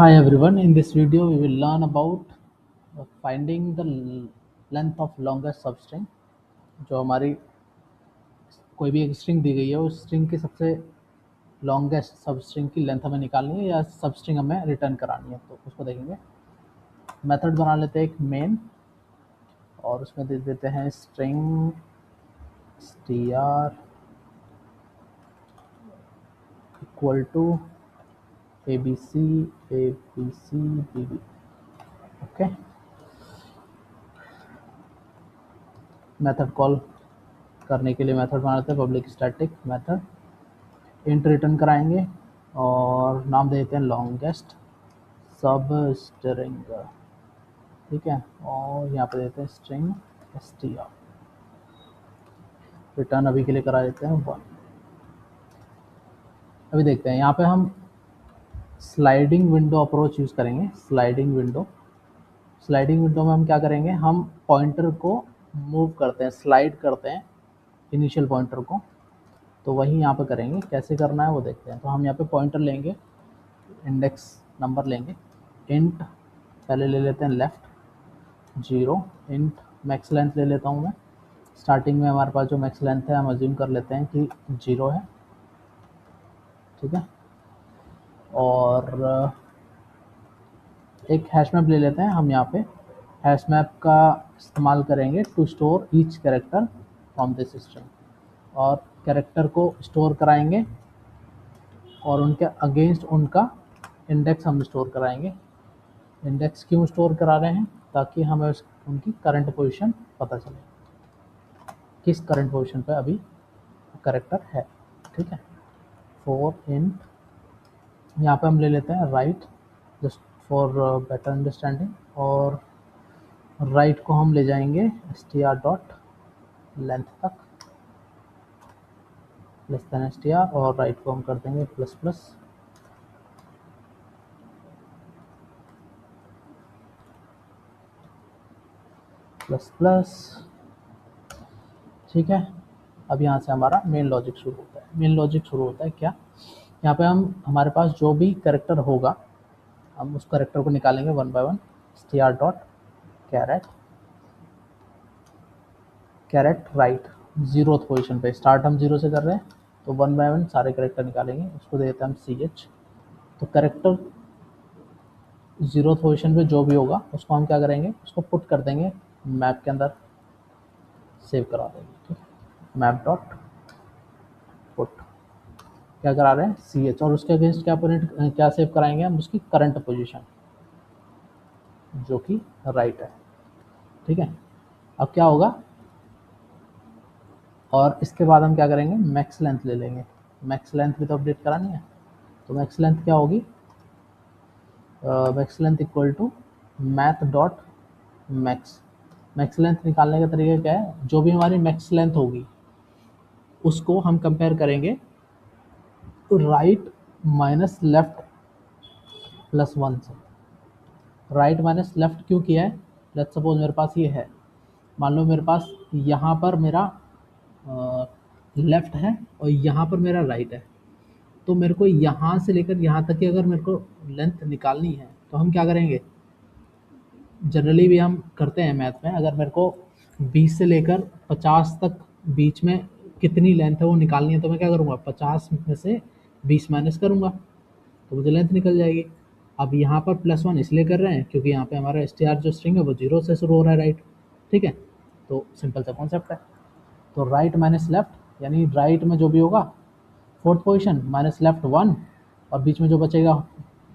Hi everyone, in this video we will learn about finding the length of longest substring। जो हमारी कोई भी एक स्ट्रिंग दी गई है उस स्ट्रिंग की सबसे लॉन्गेस्ट सबस्ट्रिंग की लेंथ हमें निकालनी है या सबस्ट्रिंग हमें रिटर्न करानी है, तो उसको देखेंगे। मेथड बना लेते हैं एक मेन और उसमें दे देते हैं string str equal to abc bb। Okay, method call करने के लिए मेथड बनाते हैं public static method. Int return कराएंगे और नाम दे देते हैं लॉन्गेस्ट सब स्ट्रिंग, ठीक है। और यहाँ पे देते हैं स्ट्रिंग str। रिटर्न अभी के लिए करा देते हैं 1। अभी देखते हैं यहाँ पे हम स्लाइडिंग विंडो अप्रोच यूज़ करेंगे। स्लाइडिंग विंडो में हम क्या करेंगे, हम पॉइंटर को मूव करते हैं, स्लाइड करते हैं इनिशियल पॉइंटर को। तो वही यहाँ पे करेंगे, कैसे करना है वो देखते हैं। तो हम यहाँ पे पॉइंटर लेंगे, इंडेक्स नंबर लेंगे, इंट पहले ले लेते हैं लेफ़्ट 0, इंट मैक्स लेंथ ले लेता हूँ मैं। स्टार्टिंग में हमारे पास जो मैक्स लेंथ है हम अज्यूम कर लेते हैं कि 0 है, ठीक है। और एक हैश मैप ले लेते हैं हम। यहाँ पे हैश मैप का इस्तेमाल करेंगे to store each character from this string. और कैरेक्टर को स्टोर कराएंगे और उनके अगेंस्ट उनका इंडेक्स हम स्टोर कराएंगे। इंडेक्स क्यों स्टोर करा रहे हैं, ताकि हमें उनकी करंट पोजीशन पता चले, किस करंट पोजीशन पे अभी कैरेक्टर है, ठीक है। फॉर इंट यहाँ पे हम ले लेते हैं right, just for better understanding. और राइट को हम ले जाएंगे str डॉट लेंथ तक, लेस देन str, और राइट को हम कर देंगे प्लस प्लस। प्लस प्लस, ठीक है। अब यहाँ से हमारा मेन लॉजिक शुरू होता है। मेन लॉजिक शुरू होता है क्या, यहाँ पे हम हमारे पास जो भी कैरेक्टर होगा हम उस कैरेक्टर को निकालेंगे one by one. str dot charAt right 0th position पे, स्टार्ट हम 0 से कर रहे हैं तो वन बाय वन सारे कैरेक्टर निकालेंगे। उसको दे देते हैं हम ch। तो कैरेक्टर 0th पोजीशन पे जो भी होगा उसको हम क्या करेंगे, उसको पुट कर देंगे मैप के अंदर, सेव करा देंगे, ठीक है। मैप डॉट पुट क्या करा रहे हैं ch, और उसके अगेंस्ट क्या सेव कराएंगे हम, उसकी करंट पोजीशन जो कि राइट है, ठीक है। अब क्या होगा, और इसके बाद हम क्या करेंगे, मैक्स लेंथ ले लेंगे। मैक्स लेंथ भी तो अपडेट करानी है, तो मैक्स लेंथ क्या होगी, max length equal to math dot max. Max length निकालने का तरीका क्या है, जो भी हमारी मैक्स लेंथ होगी उसको हम कंपेयर करेंगे राइट माइनस लेफ्ट प्लस 1 से। राइट माइनस लेफ्ट क्यों किया है, लेट्स सपोज मेरे पास ये है, मान लो मेरे पास यहाँ पर मेरा लेफ्ट है और यहाँ पर मेरा राइट है। तो मेरे को यहाँ से लेकर यहाँ तक की अगर मेरे को लेंथ निकालनी है तो हम क्या करेंगे, जनरली भी हम करते हैं मैथ में, अगर मेरे को 20 से लेकर 50 तक बीच में कितनी लेंथ है वो निकालनी है तो मैं क्या करूँगा, 50 में से 20 माइनस करूँगा तो मुझे लेंथ निकल जाएगी। अब यहाँ पर प्लस 1 इसलिए कर रहे हैं क्योंकि यहाँ पे हमारा str जो स्ट्रिंग है वो 0 से शुरू हो रहा है, राइट, ठीक है। तो सिंपल सा कॉन्सेप्ट है। तो राइट माइनस लेफ्ट, यानी राइट में जो भी होगा 4th पोजीशन माइनस लेफ्ट 1, और बीच में जो बचेगा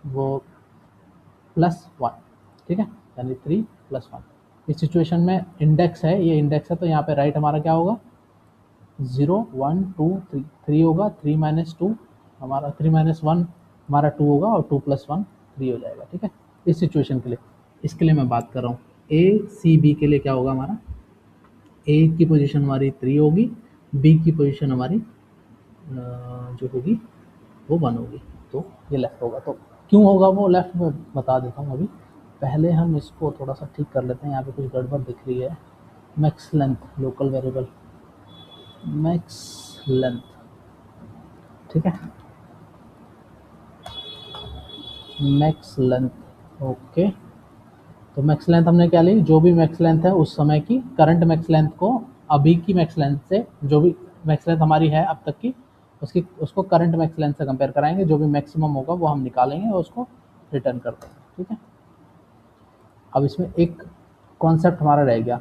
वो प्लस 1, ठीक है, यानी 3 प्लस 1। इस सिचुएशन में इंडेक्स है, ये इंडेक्स है, तो यहाँ पे राइट हमारा क्या होगा, 0 1 2 3, 3 होगा, 3 माइनस 2 हमारा 3 माइनस 1 हमारा 2 होगा, और 2 प्लस 1 3 हो जाएगा, ठीक है। इस सिचुएशन के लिए, इसके लिए मैं बात कर रहा हूँ। ए सी बी के लिए क्या होगा, हमारा ए की पोजीशन हमारी 3 होगी, बी की पोजीशन हमारी जो होगी वो 1 होगी, तो ये लेफ्ट होगा। तो क्यों होगा वो लेफ्ट में बता देता हूँ अभी। पहले हम इसको थोड़ा सा ठीक कर लेते हैं, यहाँ पे कुछ गड़बड़ दिख रही है। Max length local variable max length, ठीक है। Max length, okay. तो मैक्स लेंथ हमने क्या ली, जो भी मैक्स लेंथ है उस समय की करंट मैक्स लेंथ को अभी की मैक्स लेंथ से, जो भी मैक्स लेंथ हमारी है अब तक की, उसकी उसको करंट मैक्स लेंथ से कंपेयर कराएंगे, जो भी मैक्सिमम होगा वो हम निकालेंगे और उसको रिटर्न कर देंगे, ठीक है। अब इसमें एक कॉन्सेप्ट हमारा रह गया,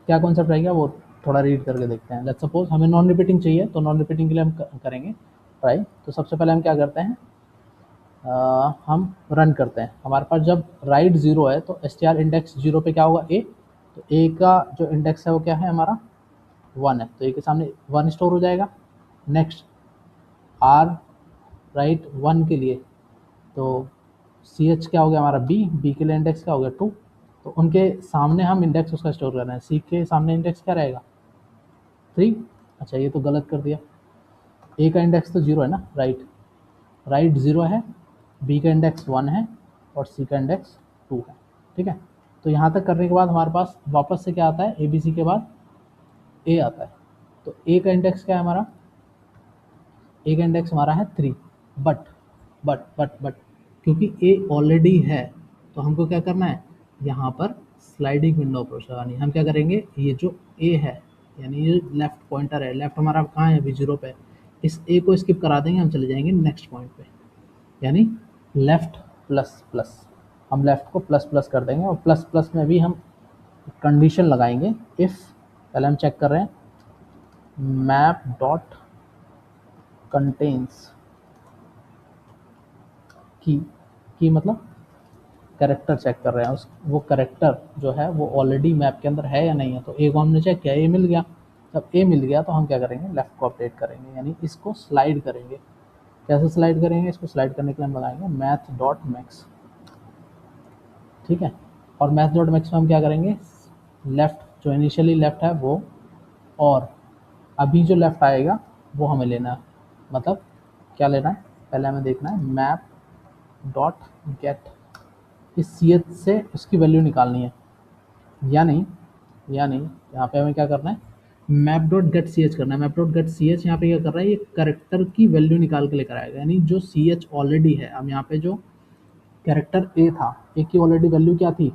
क्या कॉन्सेप्ट रह गया वो थोड़ा रीड करके देखते हैं। लेट्स सपोज हमें नॉन रिपीटिंग चाहिए, तो नॉन रिपीटिंग के लिए हम करेंगे ट्राई। तो सबसे पहले हम क्या करते हैं, हम रन करते हैं। हमारे पास जब राइट ज़ीरो है तो S T R index zero पे क्या होगा, ए। तो ए का जो इंडेक्स है वो क्या है हमारा, वन है, तो ए के सामने वन स्टोर हो जाएगा। नेक्स्ट आर राइट वन के लिए, तो सी एच क्या हो गया हमारा, बी, बी के लिए इंडेक्स क्या हो गया, टू। तो उनके सामने हम इंडेक्स उसका स्टोर कर रहे हैं, सी के सामने इंडेक्स क्या रहेगा, थ्री। अच्छा ये तो गलत कर दिया, ए का इंडेक्स तो जीरो है ना, राइट, राइट ज़ीरो है, बी का इंडेक्स वन है और सी का इंडेक्स टू है, ठीक है। तो यहाँ तक करने के बाद हमारे पास वापस से क्या आता है, ए बी सी के बाद ए आता है। तो ए का इंडेक्स क्या है हमारा, ए का इंडेक्स हमारा है थ्री। बट बट क्योंकि ए ऑलरेडी है, तो हमको क्या करना है, यहाँ पर स्लाइडिंग विंडो अप्रोच लगानी है। हम क्या करेंगे, ये जो ए है यानी ये लेफ्ट पॉइंटर है, लेफ्ट हमारा कहाँ है, अभी जीरो पे, इस ए को स्किप करा देंगे, हम चले जाएंगे नेक्स्ट पॉइंट पे, यानी लेफ्ट प्लस प्लस। हम लेफ्ट को प्लस प्लस कर देंगे और प्लस प्लस में भी हम कंडीशन लगाएंगे, इफ़, पहले हम चेक कर रहे हैं मैप डॉट कंटेन्स की मतलब करेक्टर चेक कर रहे हैं, उस वो करेक्टर जो है वो ऑलरेडी मैप के अंदर है या नहीं है। तो ए को हमने चेक किया, ए मिल गया। जब ए मिल गया तो हम क्या करेंगे, लेफ्ट को अपडेट करेंगे, यानी इसको स्लाइड करेंगे। कैसे स्लाइड करेंगे, इसको स्लाइड करने के लिए हम लगाएंगे मैथ डॉट मैक्स, ठीक है। और मैथ डॉट मैक्स में हम क्या करेंगे, लेफ्ट जो इनिशियली लेफ्ट है वो, और अभी जो लेफ्ट आएगा वो हमें लेना है। मतलब क्या लेना है, पहले हमें देखना है मैप डॉट गेट, इस सी एच से उसकी वैल्यू निकालनी है, यानी यहाँ पे हमें क्या करना है, map dot get C H करना है। Map dot get C H यहाँ पे क्या कर रहा है, ये करेक्टर की वैल्यू निकाल के लेकर आएगा, यानी जो सी एच ऑलरेडी है। अब यहाँ पे जो कैरेक्टर ए था, ए की ऑलरेडी वैल्यू क्या थी,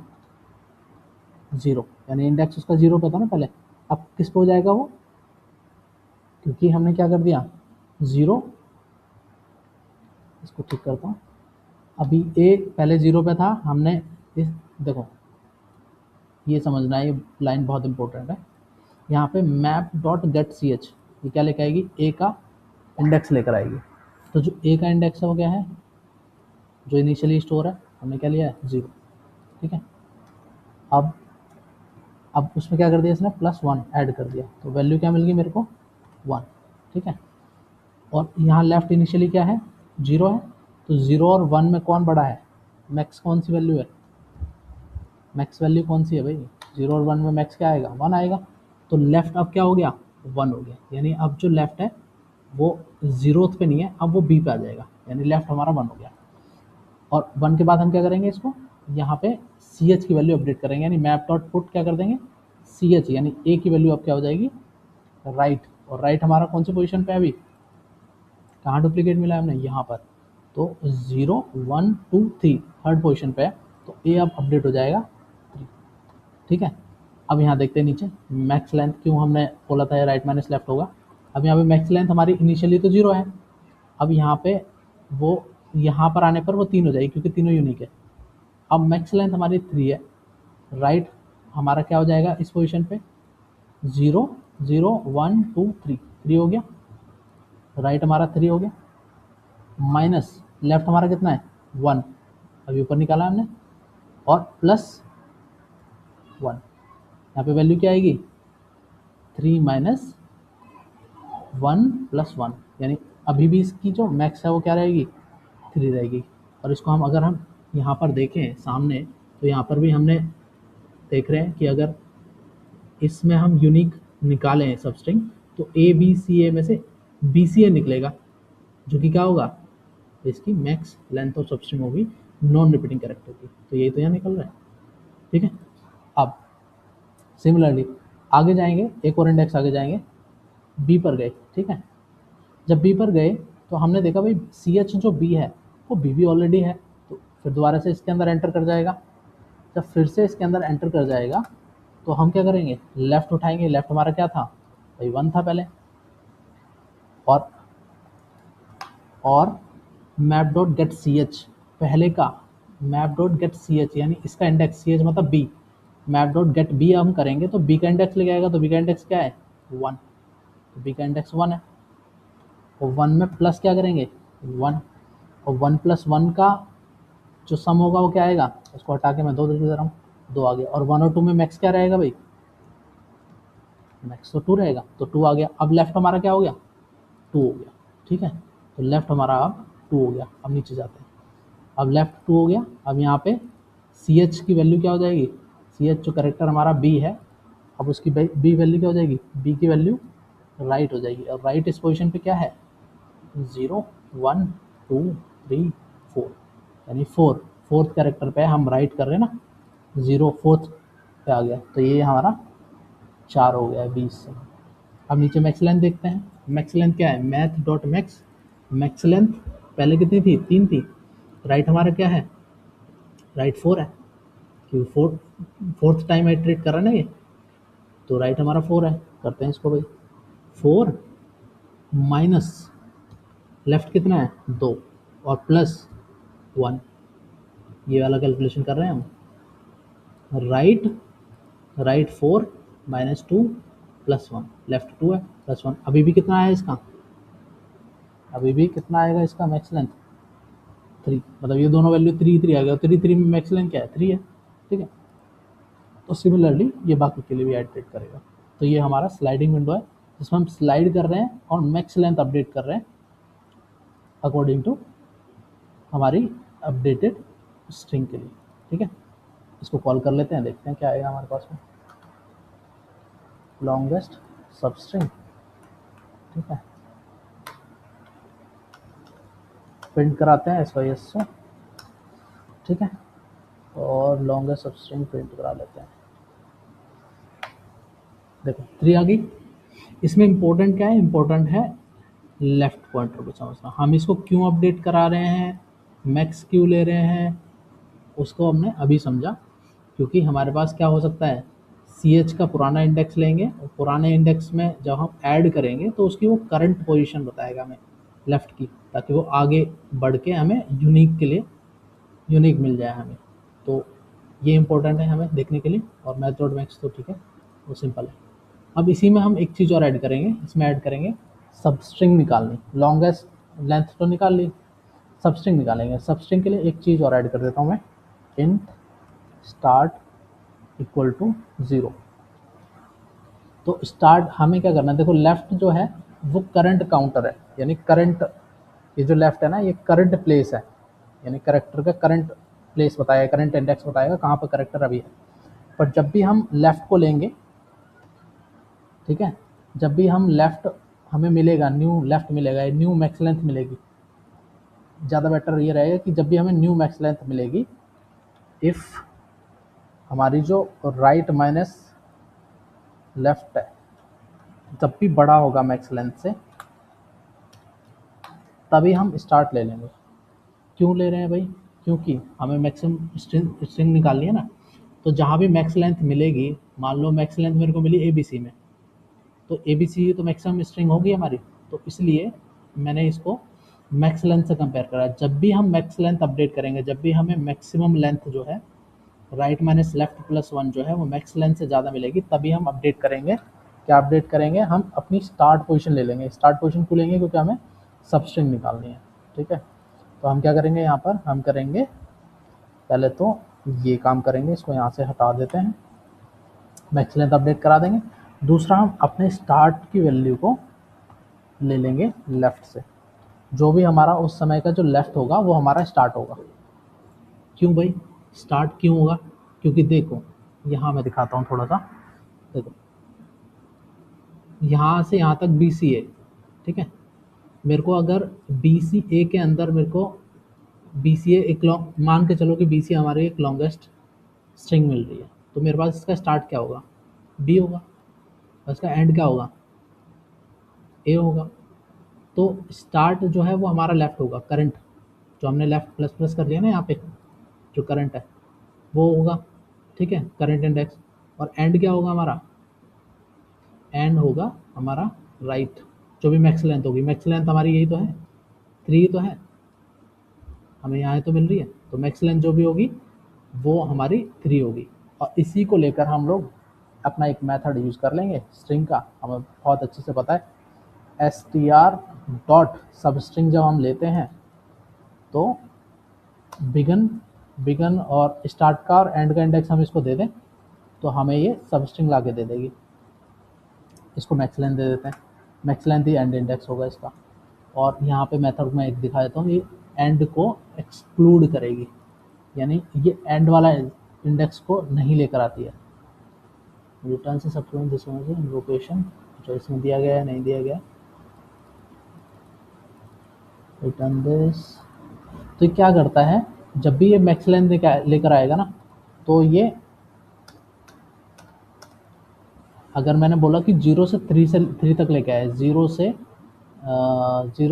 जीरो, यानी इंडेक्स उसका जीरो पे था ना पहले। अब किस पे हो जाएगा वो, क्योंकि हमने क्या कर दिया, जीरो, इसको ठीक करता हूँ। अभी ए पहले जीरो पे था, हमने इस, देखो ये समझना है, ये लाइन बहुत इंपॉर्टेंट है। यहाँ पे map dot get C H, ये क्या लेकर आएगी, ए का इंडेक्स लेकर आएगी। तो जो ए का इंडेक्स है वो क्या है, जो इनिशियली स्टोर है, हमने क्या लिया है, जीरो, ठीक है। अब उसमें क्या कर दिया इसने, प्लस वन ऐड कर दिया, तो वैल्यू क्या मिल गई मेरे को, वन, ठीक है। और यहाँ लेफ्ट इनिशियली क्या है, जीरो है, तो जीरो और वन में कौन बड़ा है, मैक्स कौन सी वैल्यू है, मैक्स वैल्यू कौन सी है भाई, जीरो और वन में मैक्स क्या आएगा, वन आएगा। तो लेफ्ट अब क्या हो गया, वन हो गया, यानी अब जो लेफ्ट है वो जीरोथ पे नहीं है, अब वो बी पे आ जाएगा, यानी लेफ्ट हमारा वन हो गया। और वन के बाद हम क्या करेंगे, इसको यहाँ पे सी एच की वैल्यू अपडेट करेंगे, यानी मैप डॉट पुट क्या कर देंगे, सी एच, यानी ए की वैल्यू अब क्या हो जाएगी, राइट। और राइट हमारा कौन सी पोजीशन पे है अभी, कहाँ डुप्लीकेट मिला है हमें, यहाँ पर। तो zero one two three third position पे है, तो ए अब अपडेट हो जाएगा थ्री, ठीक है। अब यहाँ देखते हैं नीचे मैक्स लेंथ, क्यों हमने बोला था राइट माइनस लेफ्ट होगा। अब यहाँ पे मैक्स लेंथ हमारी इनिशियली तो जीरो है, अब यहाँ पे वो, यहाँ पर आने पर वो तीन हो जाएगी क्योंकि तीनों यूनिक है। अब मैक्स लेंथ हमारी थ्री है, राइट हमारा क्या हो जाएगा इस पोजीशन पे, zero zero one two three, three हो गया, राइट हमारा थ्री हो गया, माइनस लेफ्ट हमारा कितना है, वन, अभी ऊपर निकाला हमने, और प्लस वन, यहाँ पे वैल्यू क्या आएगी, three minus one plus one, यानी अभी भी इसकी जो मैक्स है वो क्या रहेगी, थ्री रहेगी। और इसको हम अगर हम यहाँ पर देखें सामने, तो यहाँ पर भी हमने देख रहे हैं कि अगर इसमें हम यूनिक निकालें सब स्ट्रिंग, तो ए बी सी ए में से बी सी ए निकलेगा, जो कि क्या होगा, इसकी मैक्स लेंथ ऑफ सब स्ट्रिंग होगी नॉन रिपीटिंग कैरेक्टर की। तो यही तो यहाँ निकल रहा है, ठीक है। अब सिमिलरली आगे जाएंगे, एक और इंडेक्स आगे जाएंगे, बी पर गए, ठीक है। जब बी पर गए तो हमने देखा भाई सी एच जो बी है वो बी भी ऑलरेडी है, तो फिर दोबारा से इसके अंदर एंटर कर जाएगा। जब फिर से इसके अंदर एंटर कर जाएगा तो हम क्या करेंगे, लेफ़्ट उठाएंगे। लेफ़्ट हमारा क्या था भाई, 1 था पहले। और और map dot get C H, पहले का map dot get C H यानी इसका इंडेक्स, सी एच मतलब B, map dot get B हम करेंगे तो बी का इंडेक्स लेके आएगा। तो बी का इंडेक्स क्या है, 1, तो बी का इंडेक्स 1 है। और 1 में प्लस क्या करेंगे, 1, और 1 + 1 का जो सम होगा वो क्या आएगा, उसको हटा के मैं 2 दे दे रहा हूँ, 2 आ गया। और 1 और 2 में मैक्स क्या रहेगा भाई, मैक्स तो 2 रहेगा, तो 2 आ गया। अब लेफ्ट हमारा क्या हो गया, 2 हो गया। ठीक है, तो लेफ्ट हमारा अब 2 हो गया। अब नीचे जाते हैं, अब लेफ्ट 2 हो गया। अब यहाँ पे सी एच की वैल्यू क्या हो जाएगी, सी एच जो करेक्टर हमारा बी है, अब उसकी बी वैल्यू क्या हो जाएगी, बी की वैल्यू राइट हो जाएगी। और राइट इस पोजिशन पे क्या है, 0 1 2 3 4, यानी 4, फोर्थ कैरेक्टर पे हम राइट कर रहे हैं ना, 0 फोर्थ पे आ गया, तो ये हमारा 4 हो गया है 20 से। अब नीचे मैक्स लेंथ देखते हैं। मैक्स लेंथ क्या है, math dot max, max length पहले कितनी थी, 3 थी। राइट हमारा क्या है, राइट 4 है, क्योंकि फोर्थ टाइम आइट्रेट कर रहा है ना ये, तो राइट हमारा 4 है। करते हैं इसको भाई, 4 माइनस लेफ्ट कितना है, 2, और प्लस 1, ये वाला कैलकुलेशन कर रहे हैं हम। Right, right 4 minus 2 plus 1, left 2 है प्लस 1। अभी भी कितना है इसका, अभी भी कितना आएगा इसका मैक्स लेंथ, 3, मतलब ये दोनों वैल्यू 3 3 आ गया। 3 3 में मैक्स लेंथ क्या है, 3 है। ठीक है, तो सिमिलरली ये बाकी के लिए भी आइट्रेट करेगा। तो ये हमारा स्लाइडिंग विंडो है जिसमें हम स्लाइड कर रहे हैं और मैक्स लेंथ अपडेट कर रहे हैं अकॉर्डिंग टू हमारी अपडेटेड स्ट्रिंग के लिए। ठीक है, इसको कॉल कर लेते हैं, देखते हैं क्या आएगा हमारे पास में, लॉन्गेस्ट सब स्ट्रिंग। ठीक है, प्रिंट कराते हैं SYS से। ठीक है, और लॉन्गेस्ट सब स्ट्रिंग प्रिंट करा लेते हैं। देखो 3 आ गई। इसमें इम्पोर्टेंट क्या है, इम्पोर्टेंट है लेफ्ट पॉइंटर को समझना। हम इसको क्यों अपडेट करा रहे हैं, मैक्स क्यों ले रहे हैं, उसको हमने अभी समझा। क्योंकि हमारे पास क्या हो सकता है, सी एच का पुराना इंडेक्स लेंगे और पुराने इंडेक्स में जब हम ऐड करेंगे तो उसकी वो करंट पोजीशन बताएगा हमें लेफ़्ट की, ताकि वो आगे बढ़ के हमें यूनिक के लिए यूनिक मिल जाए हमें। तो ये इंपॉर्टेंट है हमें देखने के लिए। और मैथ डॉट मैक्स तो ठीक है, वो सिंपल है। अब इसी में हम एक चीज़ और ऐड करेंगे, इसमें ऐड करेंगे सब स्ट्रिंग निकालनी। लॉन्गेस्ट लेंथ तो निकाल ली, सब स्ट्रिंग निकालेंगे। सब स्ट्रिंग के लिए एक चीज़ और ऐड कर देता हूँ मैं, इंट स्टार्ट इक्वल टू 0। तो स्टार्ट हमें क्या करना है, देखो लेफ्ट जो है वो करंट काउंटर है, यानी करंट, ये जो लेफ्ट है ना ये करंट प्लेस है, यानी करेक्टर का करंट प्लेस बताएगा, करंट इंडेक्स बताएगा कहाँ पर करेक्टर अभी है। पर जब भी हम लेफ्ट को लेंगे, ठीक है, जब भी हम लेफ्ट हमें मिलेगा, न्यू लेफ्ट मिलेगा, न्यू मैक्स लेंथ मिलेगी, ज़्यादा बेटर ये रहेगा कि जब भी हमें न्यू मैक्स लेंथ मिलेगी, इफ़ हमारी जो राइट माइनस लेफ्ट है जब भी बड़ा होगा मैक्स लेंथ से, तभी हम स्टार्ट ले लेंगे। क्यों ले रहे हैं भाई, क्योंकि हमें मैक्सिमम स्ट्रिंग निकालनी है ना। तो जहाँ भी मैक्स लेंथ मिलेगी, मान लो मैक्स लेंथ मेरे को मिली ABC में, तो ABC तो मैक्सिमम स्ट्रिंग होगी हमारी, तो इसलिए मैंने इसको मैक्स लेंथ से कंपेयर करा। जब भी हम मैक्स लेंथ अपडेट करेंगे, जब भी हमें मैक्सिमम लेंथ जो है राइट माइनस लेफ्ट प्लस 1 जो है वो मैक्स लेंथ से ज़्यादा मिलेगी, तभी हम अपडेट करेंगे। क्या अपडेट करेंगे, हम अपनी स्टार्ट पोजीशन ले लेंगे। स्टार्ट पोजीशन क्यों लेंगे, क्योंकि हमें सब स्ट्रिंग निकालनी है। ठीक है, तो हम क्या करेंगे, यहाँ पर हम करेंगे पहले तो ये काम करेंगे, इसको यहाँ से हटा देते हैं, मैक्स लेंथ अपडेट करा देंगे। दूसरा, हम अपने स्टार्ट की वैल्यू को ले लेंगे लेफ़्ट से, जो भी हमारा उस समय का जो लेफ़्ट होगा वो हमारा स्टार्ट होगा। क्यों भाई, स्टार्ट क्यों होगा, क्योंकि देखो यहाँ मैं दिखाता हूँ थोड़ा सा। देखो यहाँ से यहाँ तक BC है, ठीक है, मेरे को अगर BCA के अंदर मेरे को BCA एक लॉन्ग, मान के चलो कि BC हमारी एक लॉन्गेस्ट स्ट्रिंग मिल रही है, तो मेरे पास इसका स्टार्ट क्या होगा, B होगा, और इसका एंड क्या होगा, A होगा। तो स्टार्ट जो है वो हमारा लेफ्ट होगा, करंट जो हमने लेफ्ट प्लस प्लस कर दिया ना यहाँ पे, जो करंट है वो होगा, ठीक है, करंट इंडेक्स। और एंड क्या होगा हमारा, एंड होगा हमारा राइट, जो भी मैक्स लेंथ होगी। मैक्स लेंथ हमारी यही तो है, 3 तो है, हमें यहाँ तो मिल रही है, तो मैक्स लेंथ जो भी होगी वो हमारी 3 होगी। और इसी को लेकर हम लोग अपना एक मेथड यूज़ कर लेंगे स्ट्रिंग का, हमें बहुत अच्छे से पता है। एस टी आर डॉट सब स्ट्रिंग जब हम लेते हैं तो बिगन बिगन और स्टार्ट का और एंड का इंडेक्स हम इसको दे दें तो हमें ये सब स्ट्रिंग ला के दे देगी। इसको मैक्स लेंथ दे देते हैं, max length he and index होगा इसका। और यहाँ पे मेथड में एक दिखा देता हूँ, ये एंड को एक्सक्लूड करेगी, यानी ये एंड वाला इंडेक्स को नहीं लेकर आती है। रिटर्न से सप्लीमेंट दिस इन्वोकेशन, जो इसमें दिया गया है नहीं दिया गया, रिटर्न दिस। तो ये क्या करता है, जब भी ये मैक्स लेंथ लेकर आएगा ना, तो ये अगर मैंने बोला कि 0 से 3 तक लेकर आए, 0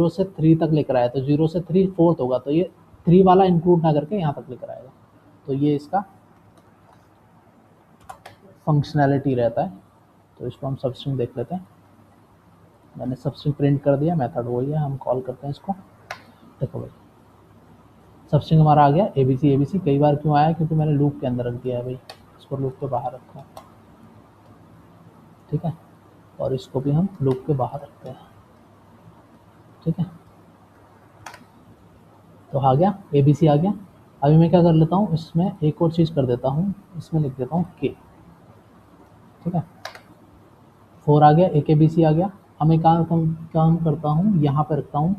से 3 तक लेकर आया, तो 0 से 3 फोर्थ होगा, तो ये 3 वाला इंक्लूड ना करके यहाँ तक लेकर आएगा। तो ये इसका फंक्शनैलिटी रहता है। तो इसको हम सबस्ट्रिंग देख लेते हैं। मैंने सबस्ट्रिंग प्रिंट कर दिया, मेथड वही है, हम कॉल करते हैं इसको। देखो भाई सबस्ट्रिंग हमारा आ गया ABC। ABC कई बार क्यों आया, क्योंकि मैंने लूप के अंदर रख दिया है भाई, इसको लूप के बाहर रखा है, ठीक है, और इसको भी हम लूप के बाहर रखते हैं, ठीक है। तो आ गया ABC आ गया। अभी मैं क्या कर लेता हूँ, इसमें एक और चीज़ कर देता हूँ, इसमें लिख देता हूँ K, ठीक है। 4 आ गया, एक ABC आ गया। अब मैं काम करता हूँ, यहाँ पे रखता हूँ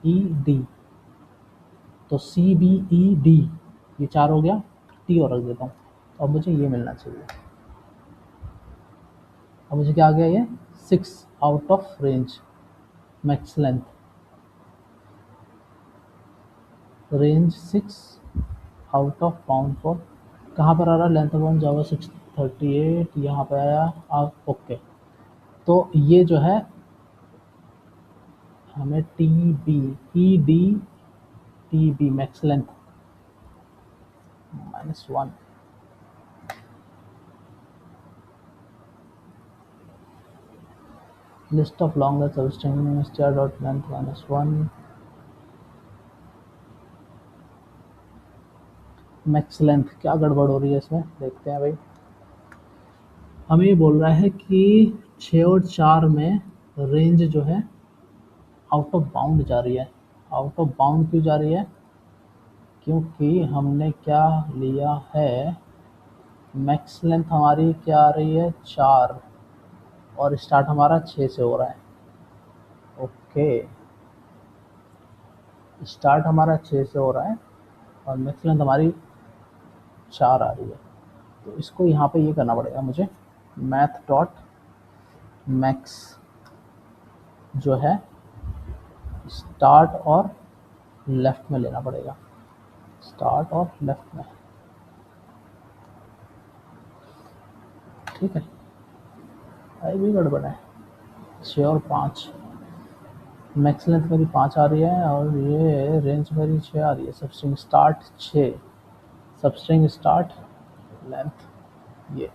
ED, तो CBED, ये 4 हो गया, T और रख देता हूँ। तो अब मुझे ये मिलना चाहिए। अब मुझे क्या आ गया, ये 6 out of range max length, range 6 out of bound for, कहाँ पर आ रहा लेंथ बाउंड जावा 638, यहाँ पे आया ओके। तो ये जो है हमें TB max length -1, list of longer substring star dot length -1 max length. क्या गड़बड़ हो रही है इसमें, देखते हैं भाई। हमें ये बोल रहा है कि 6 और 4 में रेंज जो है आउट ऑफ बाउंड जा रही है। आउट ऑफ बाउंड क्यों जा रही है, क्योंकि हमने क्या लिया है, मैक्स लेंथ हमारी क्या आ रही है 4, और स्टार्ट हमारा 6 से हो रहा है। ओके, स्टार्ट हमारा 6 से हो रहा है और मैक्स लेंथ हमारी 4 आ रही है। तो इसको यहाँ पे ये करना पड़ेगा मुझे, मैथ डॉट मैक्स जो है स्टार्ट और लेफ्ट में लेना पड़ेगा, स्टार्ट और लेफ्ट में, ठीक है। ये भी गड़बड़ है, 6 और 5, मैक्स लेंथ मेरी 5 आ रही है और ये रेंज मेरी 6 आ रही है। Substring start 6, substring start length ये,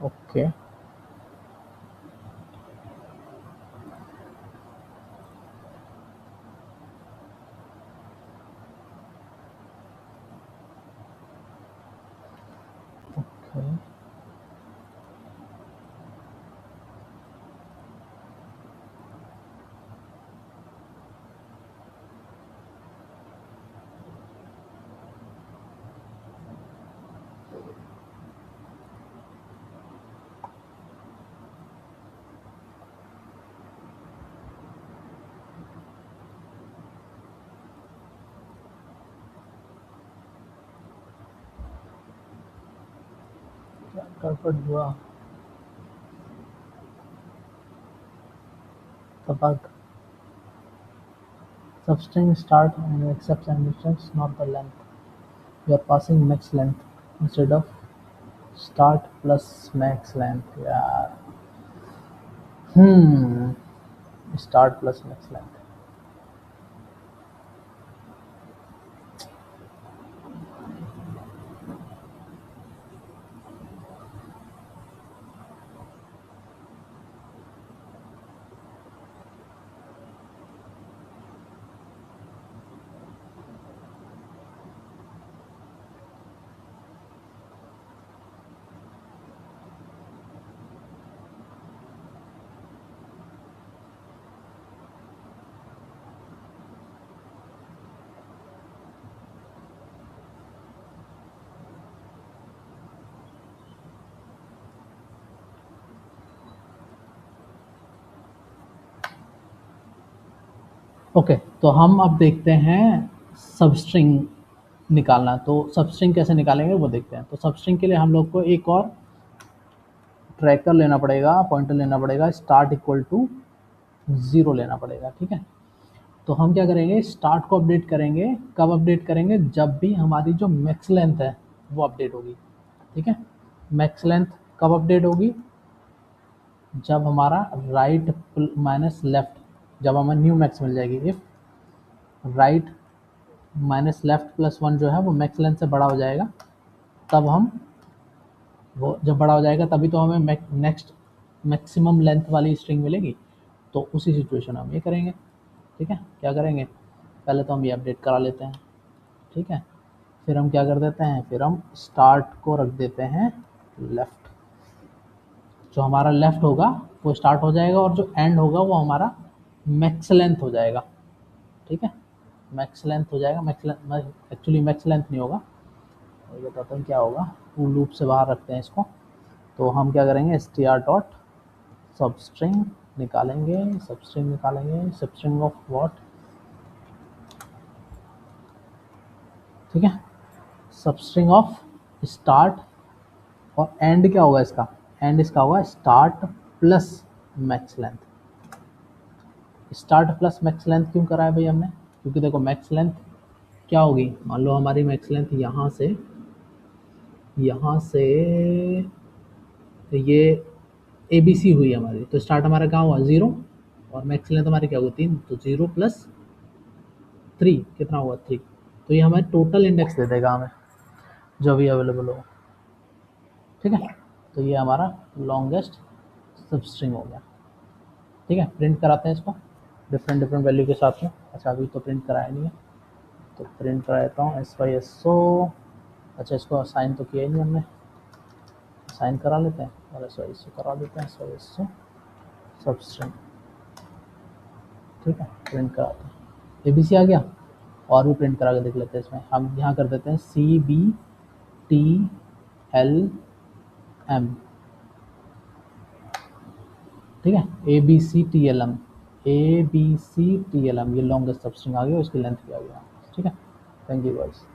ओके। ओके गड़बड़ हुआ, तब substring start and accepts and returns not the length. You are passing max length instead of start plus max length. यार start plus max length. Okay, तो हम अब देखते हैं सब स्ट्रिंग निकालना। तो सब स्ट्रिंग कैसे निकालेंगे वो देखते हैं। तो सब स्ट्रिंग के लिए हम लोग को एक और ट्रैकर लेना पड़ेगा, पॉइंटर लेना पड़ेगा, स्टार्ट इक्वल टू 0 लेना पड़ेगा, ठीक है। तो हम क्या करेंगे, स्टार्ट को अपडेट करेंगे। कब अपडेट करेंगे, जब भी हमारी जो मैक्स लेंथ है वो अपडेट होगी, ठीक है। मैक्स लेंथ कब अपडेट होगी, जब हमारा राइट माइनस लेफ्ट, जब हमें न्यू मैक्स मिल जाएगी। If right minus left plus 1 जो है वो मैक्स लेंथ से बड़ा हो जाएगा, तब हम वो जब बड़ा हो जाएगा तभी तो हमें नेक्स्ट मैक्सिमम लेंथ वाली स्ट्रिंग मिलेगी। तो उसी सिचुएशन में हम ये करेंगे, ठीक है। क्या करेंगे, पहले तो हम ये अपडेट करा लेते हैं, ठीक है। फिर हम क्या कर देते हैं, फिर हम स्टार्ट को रख देते हैं लेफ्ट। जो हमारा लेफ्ट होगा वो स्टार्ट हो जाएगा और जो एंड होगा वो हमारा मैक्स लेंथ हो जाएगा, ठीक है। मैक्स लेंथ हो जाएगा, max length actually max length नहीं होगा, मैं बताता हूँ क्या होगा। टू लूप से बाहर रखते हैं इसको। तो हम क्या करेंगे, str डॉट सब स्ट्रिंग निकालेंगे, सब स्ट्रिंग निकालेंगे, सब स्ट्रिंग ऑफ व्हाट, ठीक है। सब स्ट्रिंग ऑफ स्टार्ट और एंड क्या होगा इसका, एंड इसका होगा start plus max length. Start plus max length क्यों करा है भाई हमने, क्योंकि देखो मैक्स लेंथ क्या होगी, मान लो हमारी मैक्स लेंथ यहाँ से ये ए बी सी हुई हमारी, तो स्टार्ट हमारा कहाँ हुआ 0 और मैक्स लेंथ हमारी क्या हुई 3, तो 0 प्लस 3 कितना हुआ 3। तो ये हमें टोटल इंडेक्स दे देगा हमें जो भी अवेलेबल हो, ठीक है। तो ये हमारा लॉन्गेस्ट सब स्ट्रिंग हो गया, ठीक है। प्रिंट कराते हैं इसको डिफरेंट डिफरेंट वैल्यू के साथ में। अच्छा अभी तो प्रिंट कराया नहीं है, तो प्रिंट करा देता हूँ SYSO। अच्छा इसको असाइन तो किया ही नहीं हमने, साइन करा लेते हैं और SYSO करा देते हैं, SYSO सब स्ट्रिंग, ठीक है। प्रिंट कराते हैं, ABC आ गया। और भी प्रिंट करा के देख लेते हैं इसमें। हम यहाँ कर देते हैं CBTLM, ठीक है। ABCTLM, ABCTLM, ये लॉन्गेस्ट सब स्ट्रिंग आ गया, उसकी लेंथ भी आ गया, ठीक है। Thank you guys.